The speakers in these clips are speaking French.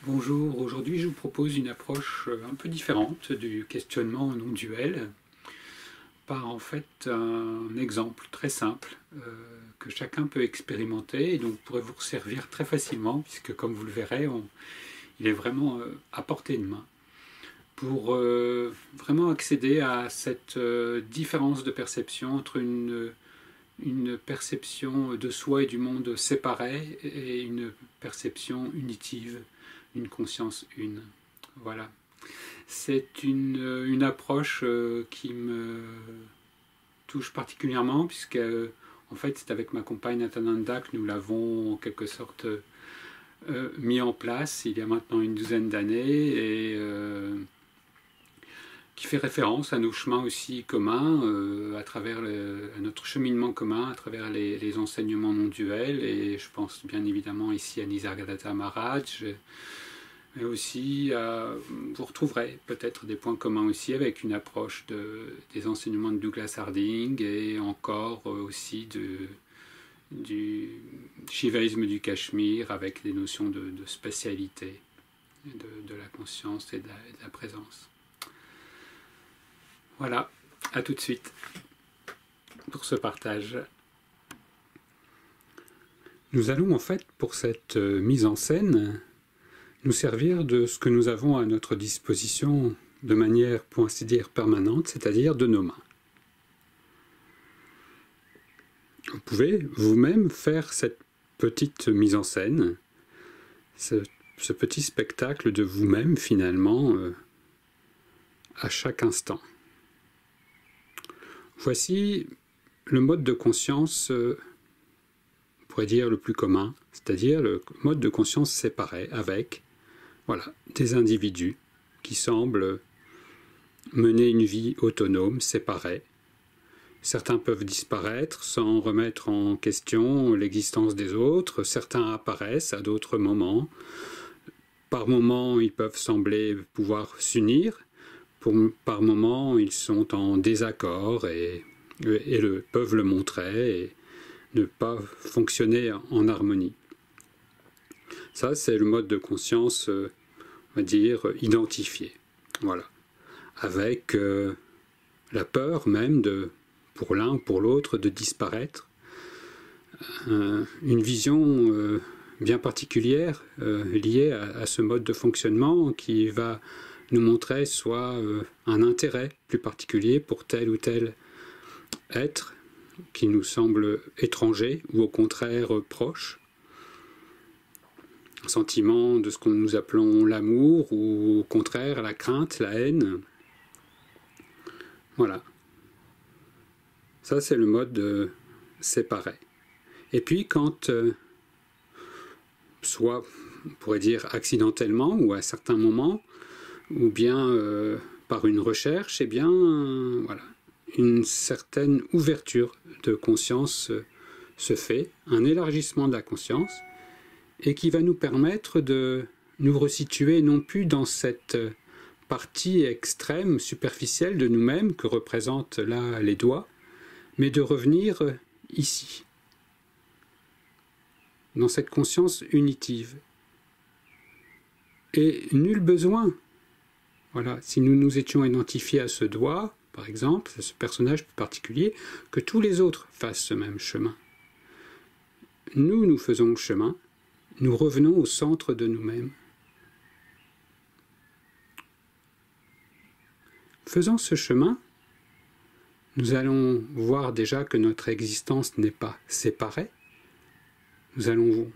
Bonjour, aujourd'hui je vous propose une approche un peu différente du questionnement non duel par en fait un exemple très simple que chacun peut expérimenter et donc pourrait vous servir très facilement puisque comme vous le verrez, il est vraiment à portée de main pour vraiment accéder à cette différence de perception entre une perception de soi et du monde séparée et une perception unitive, une conscience une. Voilà. C'est une approche qui me touche particulièrement puisque en fait c'est avec ma compagne Nathananda que nous l'avons en quelque sorte mis en place il y a maintenant une douzaine d'années et qui fait référence à nos chemins aussi communs, à travers à notre cheminement commun, à travers les enseignements non duels, et je pense bien évidemment ici à Nisargadatta Maharaj, mais aussi vous retrouverez peut-être des points communs aussi avec une approche des enseignements de Douglas Harding et encore aussi du shivaïsme du Cachemire avec des notions de spatialité, de la conscience et de la présence. Voilà, à tout de suite pour ce partage. Nous allons en fait pour cette mise en scène nous servir de ce que nous avons à notre disposition de manière, pour ainsi dire, permanente, c'est-à-dire de nos mains. Vous pouvez vous-même faire cette petite mise en scène, ce petit spectacle de vous-même finalement, à chaque instant. Voici le mode de conscience, on pourrait dire le plus commun, c'est-à-dire le mode de conscience séparé avec des individus qui semblent mener une vie autonome, séparée. Certains peuvent disparaître sans remettre en question l'existence des autres, certains apparaissent à d'autres moments. Par moments, ils peuvent sembler pouvoir s'unir. Par moments, ils sont en désaccord et peuvent le montrer et ne pas fonctionner en harmonie. Ça, c'est le mode de conscience, on va dire, identifié. Voilà. Avec la peur même, pour l'un ou pour l'autre, de disparaître. Une vision bien particulière liée à ce mode de fonctionnement qui va nous montrer soit un intérêt plus particulier pour tel ou tel être qui nous semble étranger ou au contraire proche, un sentiment de ce que nous appelons l'amour ou au contraire la crainte, la haine. Voilà. Ça c'est le mode séparé. Et puis quand, soit on pourrait dire accidentellement ou à certains moments, ou bien par une recherche, eh bien, voilà, une certaine ouverture de conscience se fait, un élargissement de la conscience, et qui va nous permettre de nous resituer non plus dans cette partie extrême, superficielle de nous-mêmes que représentent là les doigts, mais de revenir ici, dans cette conscience unitive. Et nul besoin. Voilà, si nous nous étions identifiés à ce doigt, par exemple, à ce personnage particulier, que tous les autres fassent ce même chemin. Nous faisons le chemin, nous revenons au centre de nous-mêmes. Faisant ce chemin, nous allons voir déjà que notre existence n'est pas séparée. Nous allons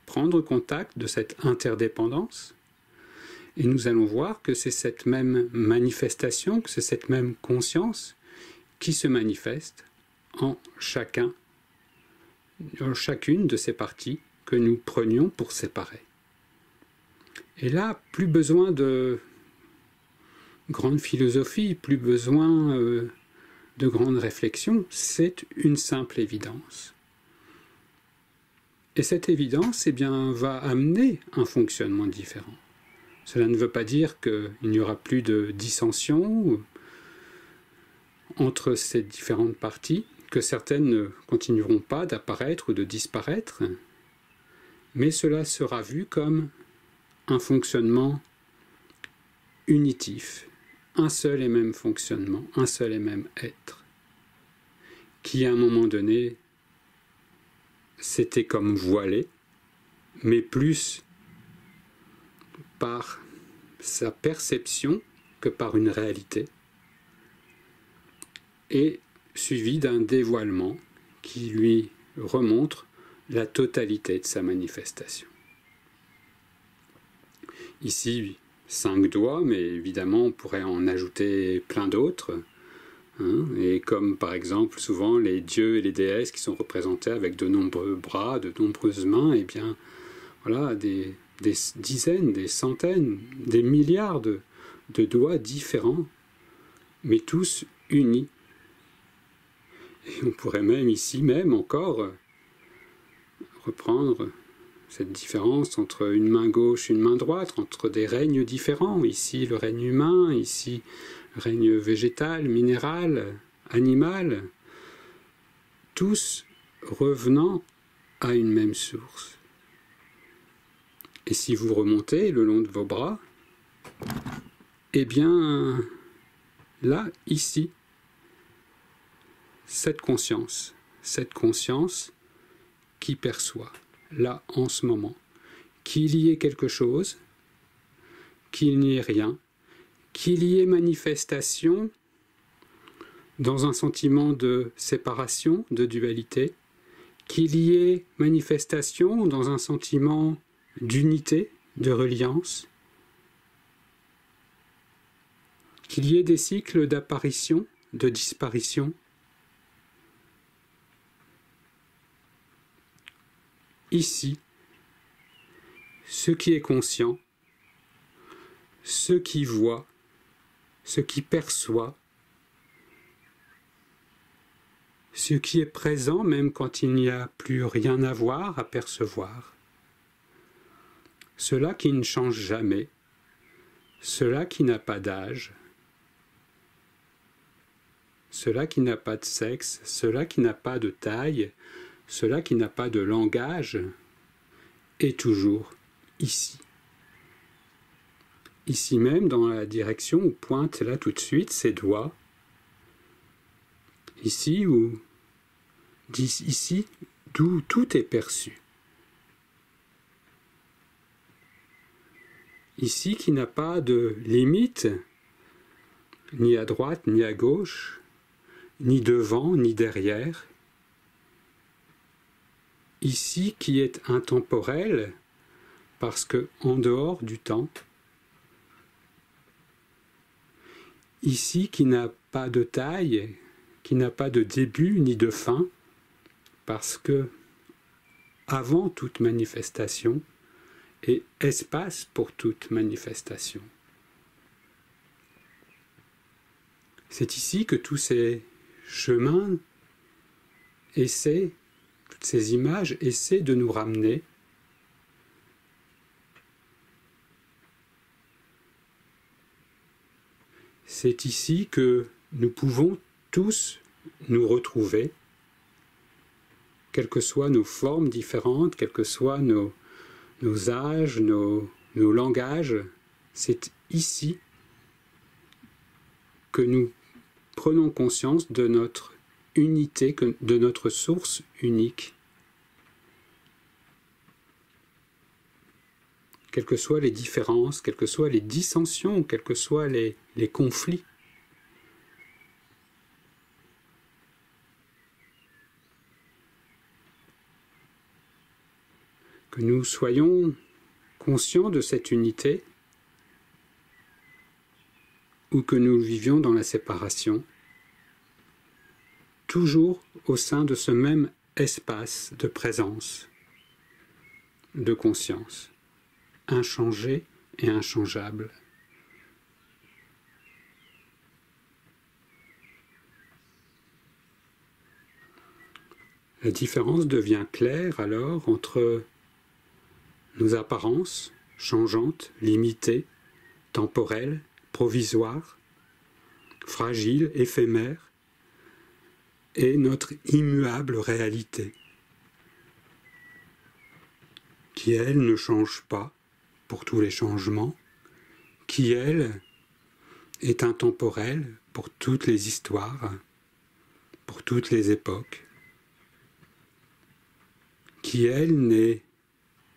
prendre contact de cette interdépendance. Et nous allons voir que c'est cette même manifestation, que c'est cette même conscience qui se manifeste en chacune de ces parties que nous prenions pour séparer. Et là, plus besoin de grande philosophie, plus besoin de grande réflexion, c'est une simple évidence. Et cette évidence, eh bien, va amener un fonctionnement différent. Cela ne veut pas dire qu'il n'y aura plus de dissension entre ces différentes parties, que certaines ne continueront pas d'apparaître ou de disparaître, mais cela sera vu comme un fonctionnement unitif, un seul et même fonctionnement, un seul et même être, qui à un moment donné s'était comme voilé, mais plus par sa perception que par une réalité, et suivi d'un dévoilement qui lui remontre la totalité de sa manifestation. Ici, 5 doigts, mais évidemment on pourrait en ajouter plein d'autres, hein, et comme par exemple souvent les dieux et les déesses qui sont représentés avec de nombreux bras, de nombreuses mains, et bien voilà, des dizaines, des centaines, des milliards de doigts différents, mais tous unis. Et on pourrait même ici même encore reprendre cette différence entre une main gauche et une main droite, entre des règnes différents, ici le règne humain, ici le règne végétal, minéral, animal, tous revenant à une même source. Et si vous remontez le long de vos bras, eh bien, là, ici, cette conscience qui perçoit, là, en ce moment, qu'il y ait quelque chose, qu'il n'y ait rien, qu'il y ait manifestation dans un sentiment de séparation, de dualité, qu'il y ait manifestation dans un sentiment d'unité, de reliance, qu'il y ait des cycles d'apparition, de disparition. Ici, ce qui est conscient, ce qui voit, ce qui perçoit, ce qui est présent même quand il n'y a plus rien à voir, à percevoir. Cela qui ne change jamais, cela qui n'a pas d'âge, cela qui n'a pas de sexe, cela qui n'a pas de taille, cela qui n'a pas de langage, est toujours ici. Ici même, dans la direction où pointent là tout de suite ses doigts, ici d'où tout est perçu. Ici qui n'a pas de limite, ni à droite, ni à gauche, ni devant, ni derrière. Ici qui est intemporel, parce que en dehors du temps. Ici qui n'a pas de taille, qui n'a pas de début ni de fin, parce que avant toute manifestation et espace pour toute manifestation. C'est ici que tous ces chemins essaient, toutes ces images essaient de nous ramener c'est ici que nous pouvons tous nous retrouver, quelles que soient nos formes différentes, quels que soient nos âges, nos langages. C'est ici que nous prenons conscience de notre unité, de notre source unique. Quelles que soient les différences, quelles que soient les dissensions, quels que soient les conflits. Que nous soyons conscients de cette unité ou que nous vivions dans la séparation, toujours au sein de ce même espace de présence, de conscience, inchangé et inchangeable. La différence devient claire alors entre nos apparences changeantes, limitées, temporelles, provisoires, fragiles, éphémères, et notre immuable réalité, qui elle ne change pas, pour tous les changements, qui, elle, est intemporelle pour toutes les histoires, pour toutes les époques, qui, elle, n'est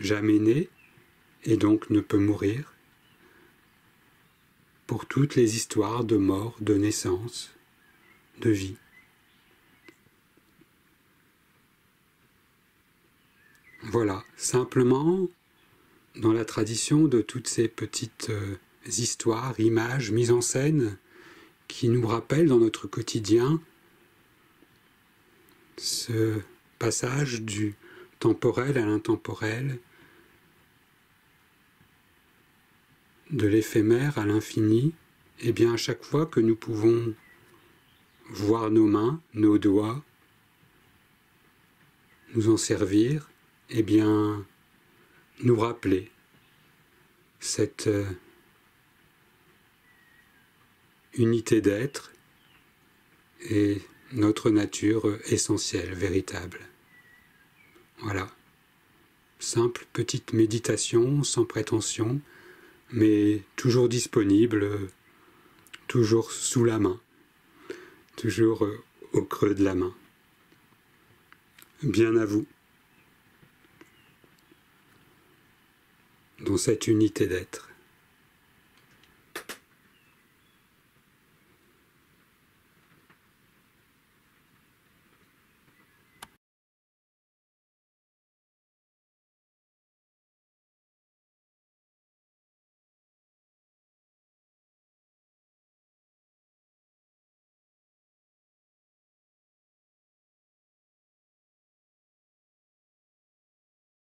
jamais née et donc ne peut mourir, pour toutes les histoires de mort, de naissance, de vie. Voilà, simplement, dans la tradition de toutes ces petites histoires, images, mises en scène, qui nous rappellent dans notre quotidien ce passage du temporel à l'intemporel, de l'éphémère à l'infini, et bien à chaque fois que nous pouvons voir nos mains, nos doigts, nous en servir, et bien nous rappeler cette unité d'être et notre nature essentielle, véritable. Voilà. Simple petite méditation, sans prétention, mais toujours disponible, toujours sous la main, toujours au creux de la main. Bien à vous, dans cette unité d'être.